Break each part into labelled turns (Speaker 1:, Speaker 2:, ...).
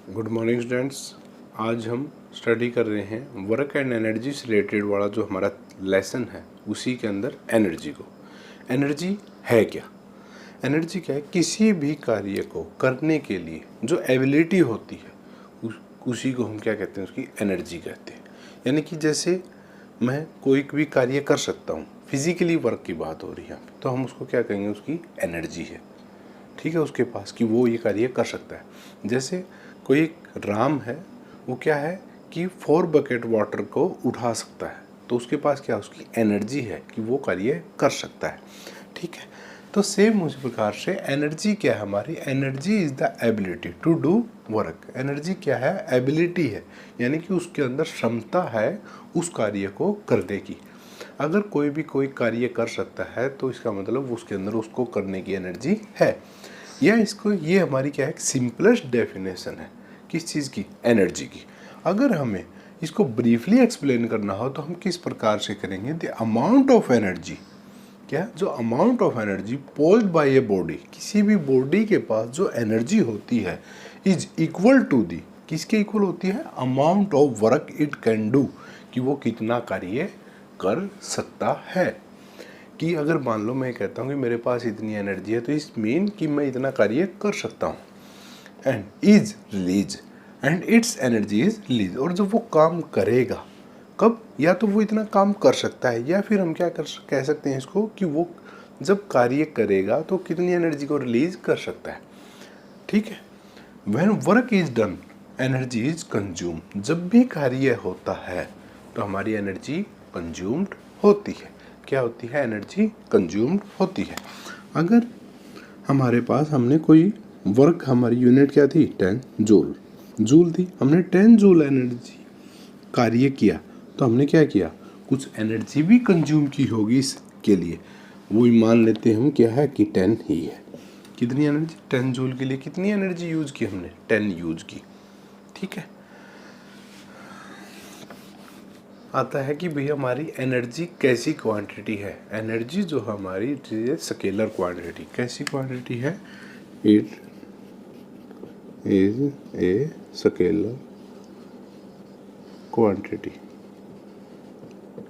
Speaker 1: Good morning students. आज हम study कर रहे हैं वर्क एंड एनर्जी से रिलेटेड वाला जो हमारा लेसन है, उसी के अंदर एनर्जी को। एनर्जी है क्या? एनर्जी क्या है? किसी भी कार्य को करने के लिए जो एबिलिटी होती है उसी को हम क्या कहते हैं? उसकी एनर्जी कहते हैं। यानी कि जैसे मैं कोई भी कार्य कर सकता हूँ, फिजिकली वर्क की बात हो रही है, तो हम उसको क्या कहेंगे? उसकी एनर्जी है। ठीक है, उसके पास कि वो ये कार्य कर सकता है। जैसे कोई राम है, वो क्या है कि 4 बकेट वाटर को उठा सकता है, तो उसके पास क्या, उसकी एनर्जी है कि वो कार्य कर सकता है। ठीक है, तो सेम उसी प्रकार से एनर्जी क्या है हमारी? Energy is the ability to do work. Energy क्या है? एबिलिटी है, यानी कि उसके अंदर क्षमता है उस कार्य को करने की। अगर कोई भी कोई कार्य कर सकता है तो इसका मतलब उसके अंदर उसको करने की एनर्जी है। या इसको, ये हमारी क्या है? सिंपलेस्ट डेफिनेशन है किस चीज़ की? एनर्जी की। अगर हमें इसको ब्रीफली एक्सप्लेन करना हो तो हम किस प्रकार से करेंगे? द अमाउंट ऑफ एनर्जी, क्या, जो amount of energy polled by a body, किसी भी बॉडी के पास जो एनर्जी होती है, इज इक्वल टू दी, किसके इक्वल होती है? Amount of work it can do, कि वो कितना कार्य कर सकता है। कि अगर मान लो मैं कहता हूँ कि मेरे पास इतनी एनर्जी है, तो इस मीन कि मैं इतना कार्य कर सकता हूँ। And is release, and it's energy is release. और जब वो काम करेगा, कब? या तो वो इतना काम कर सकता है, या फिर हम क्या कह सकते हैं इसको कि वो जब कार्य करेगा तो कितनी एनर्जी को रिलीज कर सकता है। ठीक है, when work is done energy is consume. जब भी कार्य होता है तो हमारी एनर्जी कंज्यूम्ड होती है। क्या होती है? एनर्जी कंज्यूम्ड होती है। अगर हमारे पास हमने कोई वर्क, हमारी यूनिट क्या थी? 10 जूल थी। हमने 10 जूल एनर्जी कार्य किया, तो हमने क्या किया? कुछ एनर्जी भी कंज्यूम की होगी इसके लिए। वो मान लेते हैं हम क्या है कि 10 ही है। कितनी एनर्जी? 10 जूल के लिए कितनी एनर्जी यूज की हमने? 10 यूज की। ठीक है, आता है कि भैया हमारी एनर्जी कैसी क्वांटिटी है? एनर्जी जो हमारी स्केलर क्वांटिटी। कैसी क्वांटिटी है? It is a scalar quantity.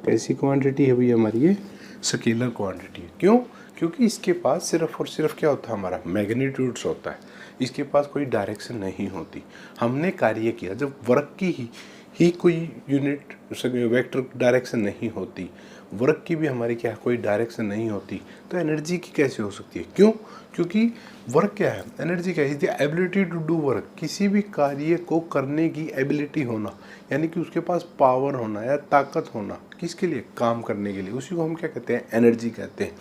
Speaker 1: कैसी क्वांटिटी है भैया हमारी? ये स्केलर क्वांटिटी है। क्यों? क्योंकि इसके पास सिर्फ और सिर्फ क्या होता है? हमारा मैग्नीट्यूड्स होता है। इसके पास कोई डायरेक्शन नहीं होती। हमने कार्य किया, जब वर्क की ही कोई यूनिट वेक्टर डायरेक्शन नहीं होती, वर्क की भी हमारी क्या, कोई डायरेक्शन नहीं होती, तो एनर्जी की कैसे हो सकती है? क्यों? क्योंकि वर्क क्या है? एनर्जी क्या है? Is the ability to do work. किसी भी कार्य को करने की एबिलिटी होना, यानी कि उसके पास पावर होना या ताकत होना, किसके लिए? काम करने के लिए। उसी को हम क्या कहते हैं? एनर्जी कहते हैं।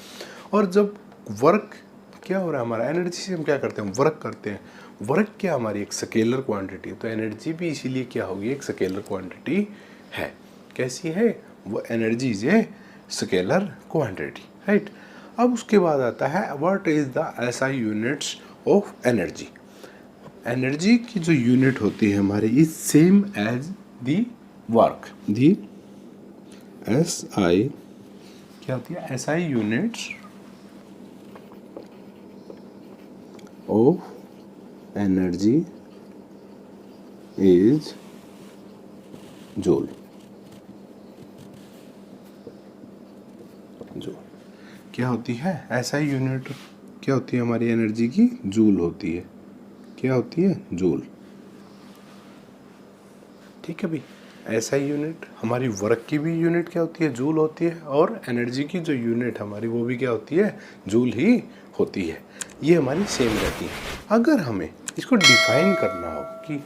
Speaker 1: और जब वर्क क्या हो रहा है हमारा, एनर्जी से हम क्या करते हैं? वर्क करते हैं। वर्क क्या हमारी एक स्केलर क्वांटिटी है, तो एनर्जी भी इसीलिए क्या होगी? एक स्केलर क्वांटिटी है। कैसी है वो? Energy is a scalar quantity, right. अब उसके बाद आता है what is the SI units of energy. Energy की जो यूनिट होती है हमारी, is same as the work. The S I क्या होती है? S I units of energy is joule. Joule क्या होती है? एसआई यूनिट क्या होती है हमारी एनर्जी की? जूल होती है। क्या होती है? जूल। ठीक है भाई, एसआई यूनिट हमारी वर्क की भी यूनिट क्या होती है? जूल होती है। और एनर्जी की जो यूनिट हमारी, वो भी क्या होती है? जूल ही होती है। ये हमारी सेम रहती है। अगर हमें इसको डिफाइन करना हो कि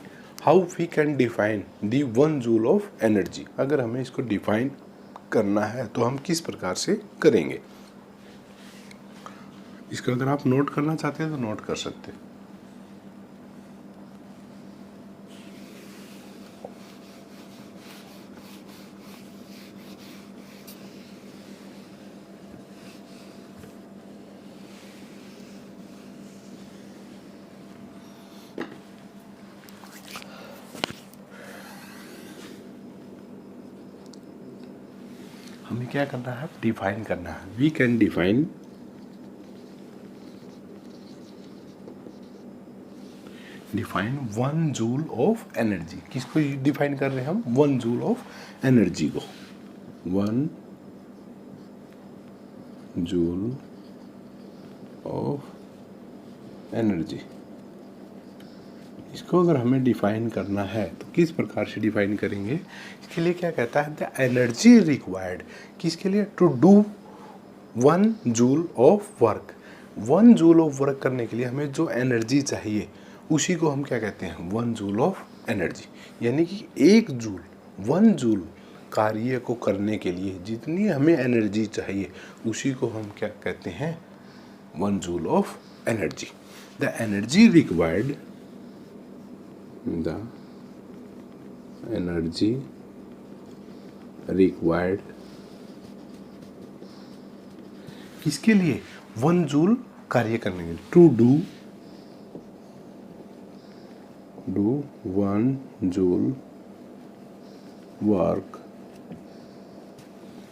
Speaker 1: how we can define the 1 joule of energy, अगर हमें इसको डिफाइन करना है तो हम किस प्रकार से करेंगे? इसका अगर आप नोट करना चाहते हैं तो नोट कर सकते हैं। हमें क्या करना है? डिफाइन करना है। We can define 1 joule of energy. किसको डिफाइन कर रहे हैं हम? 1 जूल ऑफ एनर्जी को। 1 जूल ऑफ एनर्जी, इसको अगर हमें डिफाइन करना है तो किस प्रकार से डिफाइन करेंगे? इसके लिए क्या कहता है? द एनर्जी रिक्वायर्ड, किसके लिए? To do 1 joule of work. 1 joule of work करने के लिए हमें जो एनर्जी चाहिए उसी को हम क्या कहते हैं? 1 जूल ऑफ एनर्जी। यानी कि 1 जूल, 1 जूल कार्य को करने के लिए जितनी हमें एनर्जी चाहिए उसी को हम क्या कहते हैं? 1 joule of energy. The energy required, the energy required, किसके लिए? 1 जूल कार्य करने के लिए। टू डू 1 जूल वर्क,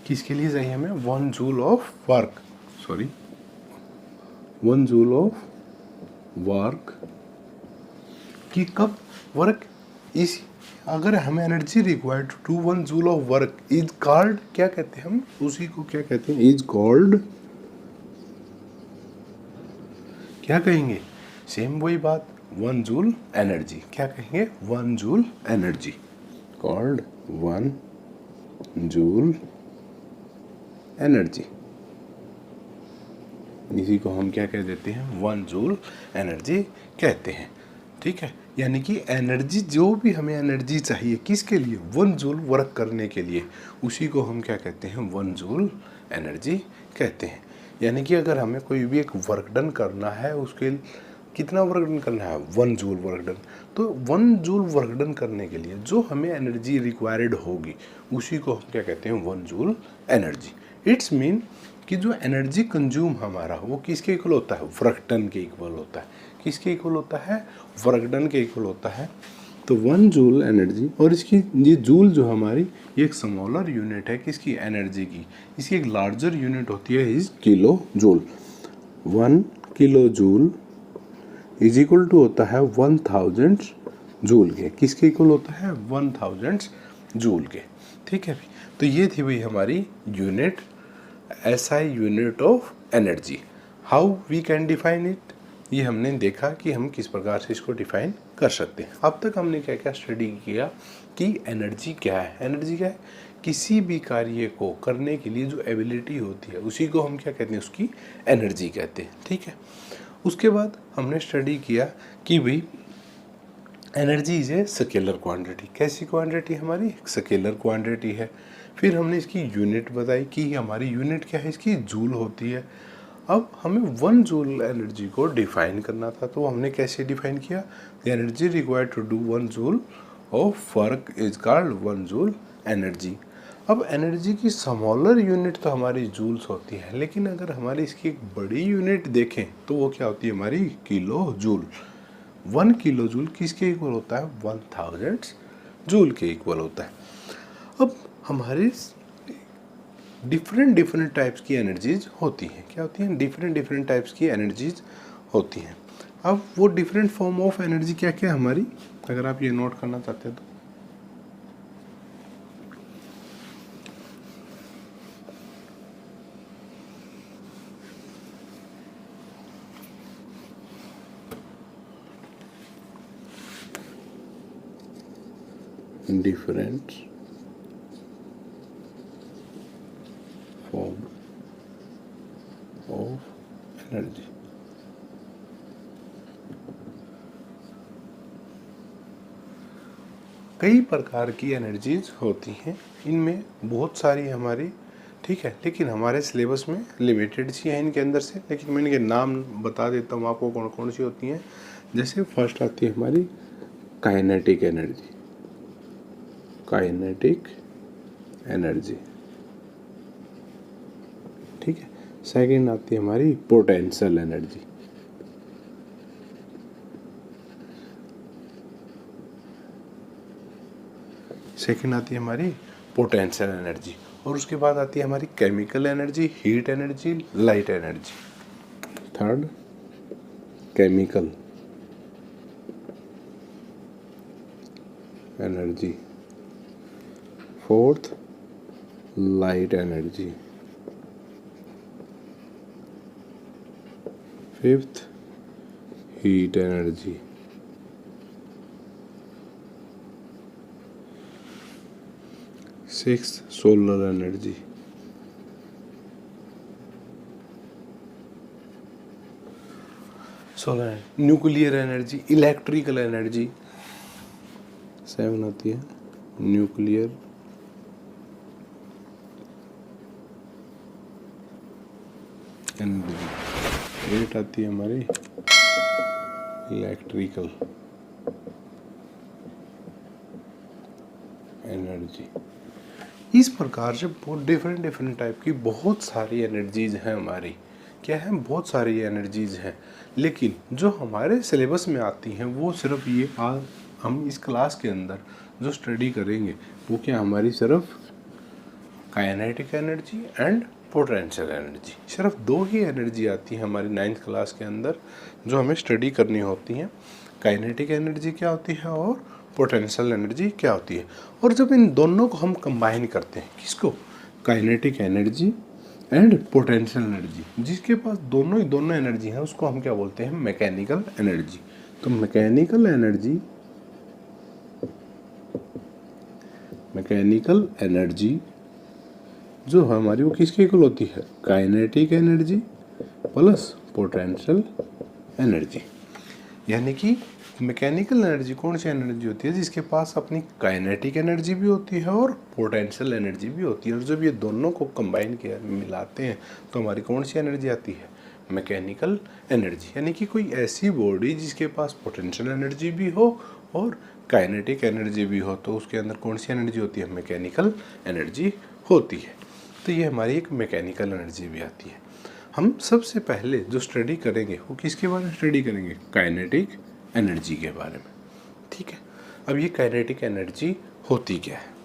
Speaker 1: किसके लिए चाहिए हमें? 1 joule of work, 1 joule of work. कि कब वर्क इस, अगर हमें energy required to 1 joule of work is called, क्या कहते हैं हम उसी को? क्या कहते हैं? इज कॉल्ड, क्या कहेंगे? सेम वही बात, 1 जूल एनर्जी। क्या कहेंगे? 1 joule energy, called 1 joule energy. इसी को हम क्या कह देते हैं? 1 जूल एनर्जी कहते हैं। ठीक है, यानी कि एनर्जी, जो भी हमें एनर्जी चाहिए किसके लिए? 1 जूल वर्क करने के लिए, उसी को हम क्या कहते हैं? 1 जूल एनर्जी कहते हैं। यानी कि अगर हमें कोई भी एक वर्क डन करना है, उसके कितना वर्क डन करना है? 1 जूल वर्क डन। तो 1 जूल वर्क डन करने के लिए जो हमें एनर्जी रिक्वायर्ड होगी उसी को हम क्या कहते हैं? 1 जूल एनर्जी। इट्स मीन कि जो एनर्जी कंज्यूम हमारा वो किसके इक्वल होता है? वर्क डन के इक्वल होता है। किसके इक्वल होता है? वर्क डन के इक्वल होता है। तो 1 जूल एनर्जी, और इसकी ये जूल जो हमारी, ये एक स्मॉलर यूनिट है किसकी? एनर्जी की। इसकी एक लार्जर यूनिट होती है is kilojoule. 1 kilojoule is equal to होता है 1000 जूल के। किसके इक्वल होता है? 1000 जूल के। ठीक है, तो ये थी भाई हमारी unit, SI unit of energy. How we can define it, ये हमने देखा कि हम किस प्रकार से इसको डिफाइन कर सकते हैं। अब तक हमने क्या क्या स्टडी किया कि एनर्जी क्या है। एनर्जी क्या है? किसी भी कार्य को करने के लिए जो एबिलिटी होती है उसी को हम क्या कहते हैं? उसकी एनर्जी कहते हैं। ठीक है, उसके बाद हमने स्टडी किया कि भाई energy is a scalar quantity. कैसी क्वांटिटी? हमारी स्केलर क्वांटिटी है। फिर हमने इसकी यूनिट बताई कि हमारी यूनिट क्या है? इसकी जूल होती है। अब हमें 1 जूल एनर्जी को डिफाइन करना था, तो हमने कैसे डिफाइन किया? Energy required to do 1 joule of work is called 1 joule energy. अब एनर्जी की स्मॉलर यूनिट तो हमारी जूल्स होती है, लेकिन अगर हमारी इसकी एक बड़ी यूनिट देखें तो वो क्या होती है? हमारी किलो जूल। 1 किलो जूल किसके इक्वल होता है? 1000 जूल के इक्वल होता है। अब हमारे डिफरेंट टाइप्स की एनर्जीज होती हैं। क्या होती हैं? डिफरेंट टाइप्स की एनर्जीज होती हैं। अब वो डिफरेंट फॉर्म ऑफ एनर्जी क्या क्या हमारी, अगर आप ये नोट करना चाहते हैं तो डिफरेंट फॉर्म ऑफ एनर्जी। कई प्रकार की एनर्जीज होती हैं, इनमें बहुत सारी हमारी, ठीक है, लेकिन हमारे सिलेबस में लिमिटेड सी हैं इनके अंदर से, लेकिन मैं इनके नाम बता देता हूँ आपको कौन कौन सी होती हैं। जैसे फर्स्ट आती है हमारी काइनेटिक एनर्जी, काइनेटिक एनर्जी, ठीक है। सेकंड आती है हमारी पोटेंशियल एनर्जी, सेकंड आती है हमारी पोटेंशियल एनर्जी, और उसके बाद आती है हमारी chemical energy, heat energy, light energy. Third chemical energy, fourth light energy, fifth heat energy, sixth solar energy, solar nuclear energy, electrical energy, 7 आती है न्यूक्लियर एनर्जी, 8 आती है हमारी इलेक्ट्रिकल एनर्जी। इस प्रकार से बहुत डिफरेंट टाइप की बहुत सारी एनर्जीज हैं हमारी, क्या है, बहुत सारी एनर्जीज हैं, लेकिन जो हमारे सिलेबस में आती हैं वो सिर्फ ये हम इस क्लास के अंदर जो स्टडी करेंगे वो क्या हमारी सिर्फ kinetic energy and potential energy, सिर्फ 2 ही एनर्जी आती है हमारी 9th क्लास के अंदर जो हमें स्टडी करनी होती हैं। काइनेटिक एनर्जी क्या होती है और पोटेंशियल एनर्जी क्या होती है। और जब इन दोनों को हम कंबाइन करते हैं, किसको, kinetic energy and potential energy, जिसके पास दोनों एनर्जी है उसको हम क्या बोलते हैं, मैकेनिकल एनर्जी। तो मैकेनिकल एनर्जी जो हमारी वो किसके इक्वल होती है, kinetic energy plus potential energy. यानी कि मैकेनिकल एनर्जी कौन सी एनर्जी होती है, जिसके पास अपनी काइनेटिक एनर्जी भी होती है और पोटेंशियल एनर्जी भी होती है, और जब ये दोनों को कंबाइन किया मिलाते हैं तो हमारी कौन सी एनर्जी आती है, मैकेनिकल एनर्जी। यानी कि कोई ऐसी बॉडी जिसके पास पोटेंशियल एनर्जी भी हो और काइनेटिक एनर्जी भी हो, तो उसके अंदर कौन सी एनर्जी होती है, मैकेनिकल एनर्जी होती है। तो ये हमारी एक मैकेनिकल एनर्जी भी आती है। हम सबसे पहले जो स्टडी करेंगे वो किसके बारे में स्टडी करेंगे, काइनेटिक एनर्जी के बारे में। ठीक है, अब ये काइनेटिक एनर्जी होती क्या है।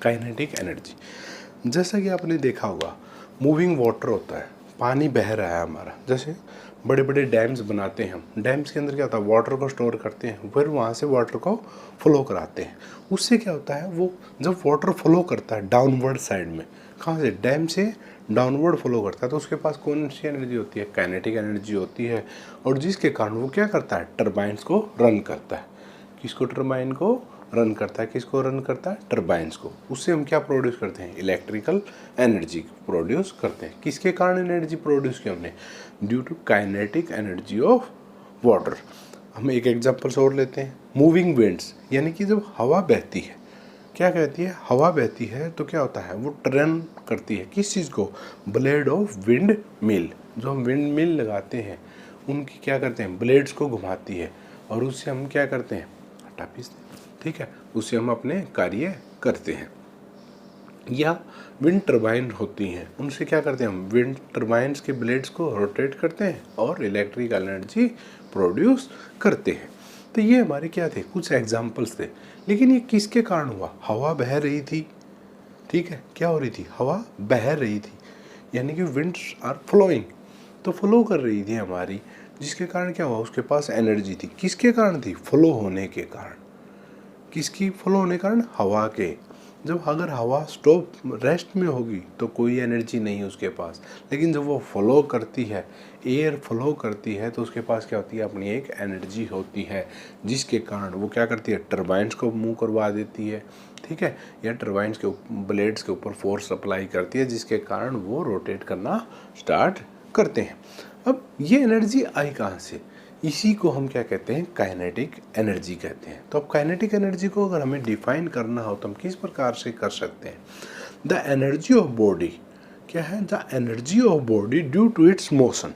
Speaker 1: काइनेटिक एनर्जी, जैसा कि आपने देखा होगा मूविंग वाटर होता है, पानी बह रहा है हमारा, जैसे बड़े बड़े डैम्स बनाते हैं हम, डैम्स के अंदर क्या होता है, वाटर को स्टोर करते हैं, फिर वहाँ से वाटर को फ्लो कराते हैं। उससे क्या होता है, वो जब वाटर फ्लो करता है डाउनवर्ड साइड में, कहाँ से, डैम से डाउनवर्ड फ्लो करता है, तो उसके पास कौन सी एनर्जी होती है, काइनेटिक एनर्जी होती है, और जिसके कारण वो क्या करता है, टरबाइन्स को रन करता है। किसको, टरबाइन को रन करता है, किसको रन करता है, टरबाइन्स को। उससे हम क्या प्रोड्यूस करते हैं, इलेक्ट्रिकल एनर्जी प्रोड्यूस करते हैं। किसके कारण एनर्जी प्रोड्यूस की हमने, due to kinetic energy of water. हम एक एग्जांपल और लेते हैं, मूविंग विंड्स, यानी कि जब हवा बहती है, क्या कहती है, हवा बहती है तो क्या होता है, वो टर्न करती है किस चीज़ को, ब्लेड ऑफ विंड मिल, जो हम विंड मिल लगाते हैं उनकी क्या करते हैं, ब्लेड्स को घुमाती है, और उससे हम क्या करते हैं, आटा पीसते हैं। ठीक है, उससे हम अपने कार्य करते हैं। या विंड टरबाइन होती हैं, उनसे क्या करते हैं हम, विंड टरबाइन्स के ब्लेड्स को रोटेट करते हैं और इलेक्ट्रिकल एनर्जी प्रोड्यूस करते हैं। तो ये हमारे क्या थे, कुछ एग्जांपल्स थे। लेकिन ये किसके कारण हुआ, हवा बह रही थी। ठीक है, क्या हो रही थी, हवा बह रही थी, यानी कि विंड्स आर फ्लोइंग, तो फ्लो कर रही थी हमारी, जिसके कारण क्या हुआ, उसके पास एनर्जी थी। किसके कारण थी, फ्लो होने के कारण। किसकी, फ्लो होने के कारण, हवा के। जब अगर हवा स्टॉप रेस्ट में होगी तो कोई एनर्जी नहीं है उसके पास, लेकिन जब वो फ्लो करती है, एयर फ्लो करती है, तो उसके पास क्या होती है, अपनी एक एनर्जी होती है, जिसके कारण वो क्या करती है, टरबाइन्स को मूव करवा देती है। ठीक है, या टरबाइन्स के ब्लेड्स के ऊपर फोर्स अप्लाई करती है, जिसके कारण वो रोटेट करना स्टार्ट करते हैं। अब ये एनर्जी आई कहाँ से, इसी को हम क्या कहते हैं, काइनेटिक एनर्जी कहते हैं। तो अब काइनेटिक एनर्जी को अगर हमें डिफाइन करना हो तो हम किस प्रकार से कर सकते हैं, द एनर्जी ऑफ बॉडी, क्या है, the energy of body due to its motion,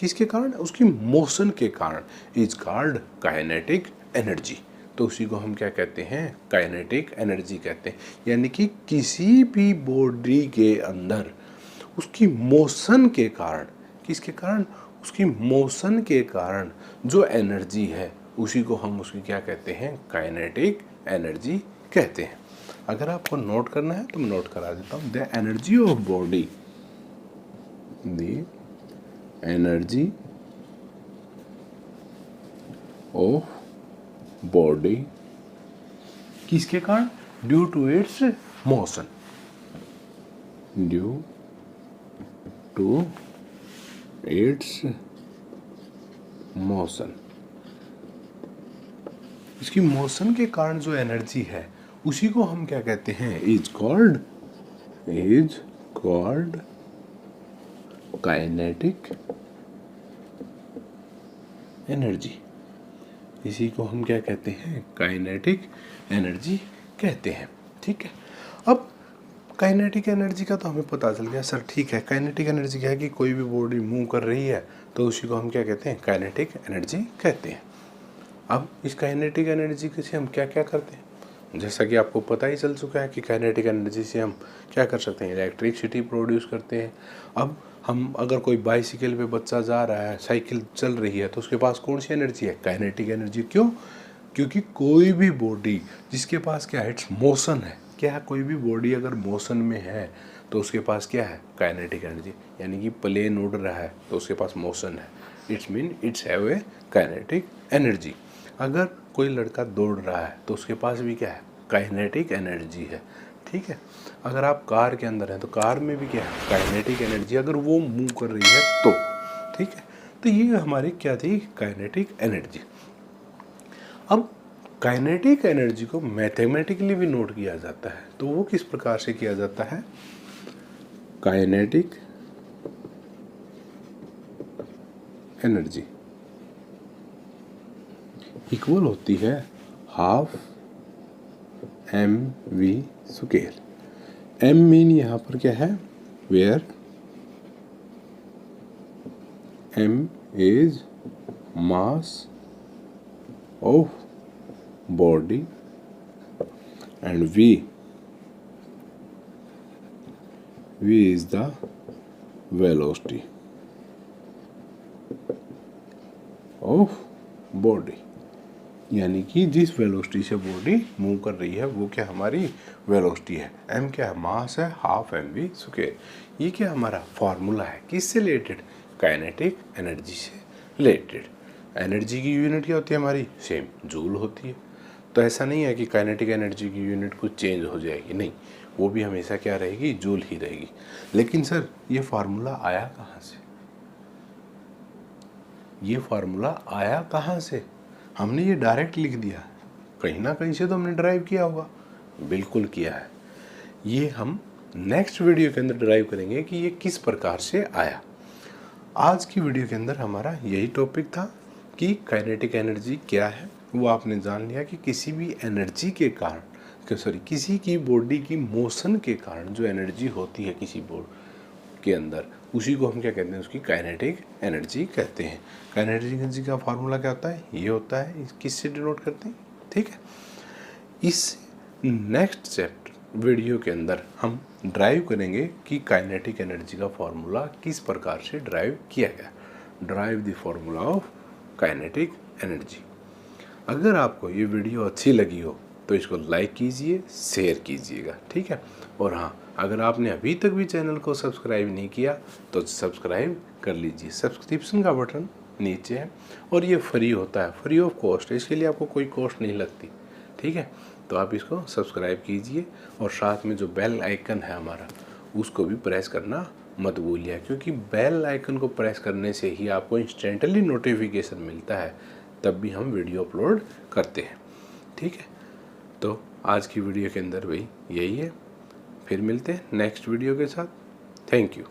Speaker 1: किसके कारण? उसकी मोशन के कारण इज कॉल्ड काइनेटिक एनर्जी। तो उसी को हम क्या कहते हैं? काइनेटिक एनर्जी कहते हैं। यानी कि किसी भी बॉडी के अंदर उसकी मोशन के कारण, किसके कारण? उसकी मोशन के कारण जो एनर्जी है उसी को हम उसकी क्या कहते हैं? काइनेटिक एनर्जी कहते हैं। अगर आपको नोट करना है तो मैं नोट करा देता हूँ। The energy of body, the energy of body, किसके कारण? Due to its motion, due to its motion. इसकी मोशन के कारण जो एनर्जी है उसी को हम क्या कहते हैं? Is called kinetic energy. इसी को हम क्या कहते हैं? काइनेटिक एनर्जी कहते हैं। ठीक है, अब काइनेटिक एनर्जी का तो हमें पता चल गया सर। ठीक है, काइनेटिक एनर्जी क्या है कि कोई भी बॉडी मूव कर रही है तो उसी को हम क्या कहते हैं? काइनेटिक एनर्जी कहते हैं। अब इस काइनेटिक एनर्जी से हम क्या क्या करते हैं? जैसा कि आपको पता ही चल चुका है कि काइनेटिक एनर्जी से हम क्या कर सकते हैं? इलेक्ट्रिसिटी प्रोड्यूस करते हैं। अब हम अगर कोई बाइसिकल पे बच्चा जा रहा है, साइकिल चल रही है, तो उसके पास कौन सी एनर्जी है? Kinetic energy. क्यों? क्योंकि कोई भी बॉडी जिसके पास क्या है? इट्स मोशन है। क्या है? कोई भी बॉडी अगर मोशन में है तो उसके पास क्या है? Kinetic energy. यानी कि प्लेन उड़ रहा है तो उसके पास मोशन है, it's mean it's have a kinetic energy. अगर कोई लड़का दौड़ रहा है तो उसके पास भी क्या है? काइनेटिक एनर्जी है। ठीक है, अगर आप कार के अंदर हैं तो कार में भी क्या है? काइनेटिक एनर्जी, अगर वो मूव कर रही है तो। ठीक है, तो ये हमारी क्या थी? Kinetic energy. अब काइनेटिक एनर्जी को मैथमेटिकली भी नोट किया जाता है, तो वो किस प्रकार से किया जाता है? काइनेटिक एनर्जी इक्वल होती है half mv square. m mean यहाँ पर क्या है? Where m is mass of body and v is the velocity of body. यानी कि जिस वेलोसिटी से बॉडी मूव कर रही है वो क्या हमारी वेलोसिटी है। m क्या है? मास है, हाफ mv स्क्वायर। ये क्या हमारा फॉर्मूला है? किससे रिलेटेड? काइनेटिक एनर्जी से रिलेटेड। एनर्जी की यूनिट क्या होती है हमारी? सेम, जूल होती है। तो ऐसा नहीं है कि काइनेटिक एनर्जी की यूनिट कुछ चेंज हो जाएगी, नहीं, वो भी हमेशा क्या रहेगी? जूल ही रहेगी। लेकिन सर ये फार्मूला आया कहाँ से? ये फार्मूला आया कहाँ से? हमने ये डायरेक्ट लिख दिया, कहीं ना कहीं से तो हमने ड्राइव किया होगा। बिल्कुल किया है। ये हम नेक्स्ट वीडियो के अंदर ड्राइव करेंगे कि ये किस प्रकार से आया। आज की वीडियो के अंदर हमारा यही टॉपिक था कि काइनेटिक एनर्जी क्या है। वो आपने जान लिया कि किसी भी एनर्जी के कारण, किसी की बॉडी की मोशन के कारण जो एनर्जी होती है किसी बॉडी के अंदर, उसी को हम क्या कहते हैं? उसकी काइनेटिक एनर्जी कहते हैं। काइनेटिक एनर्जी का फार्मूला क्या होता है? ये होता है। किससे डिनोट करते हैं? ठीक है, इस नेक्स्ट चैप्टर वीडियो के अंदर हम ड्राइव करेंगे कि काइनेटिक एनर्जी का फार्मूला किस प्रकार से ड्राइव किया गया। Drive the formula of kinetic energy. अगर आपको ये वीडियो अच्छी लगी हो तो इसको लाइक कीजिए, शेयर कीजिएगा। ठीक है, और हाँ, अगर आपने अभी तक भी चैनल को सब्सक्राइब नहीं किया तो सब्सक्राइब कर लीजिए। सब्सक्रिप्शन का बटन नीचे है और ये फ्री होता है, फ्री ऑफ कॉस्ट है, इसके लिए आपको कोई कॉस्ट नहीं लगती। ठीक है, तो आप इसको सब्सक्राइब कीजिए और साथ में जो बेल आइकन है हमारा उसको भी प्रेस करना मत भूलिए, क्योंकि बेल आइकन को प्रेस करने से ही आपको इंस्टेंटली नोटिफिकेशन मिलता है तब भी हम वीडियो अपलोड करते हैं। ठीक है, तो आज की वीडियो के अंदर भाई यही है। फिर मिलते हैं नेक्स्ट वीडियो के साथ। Thank you.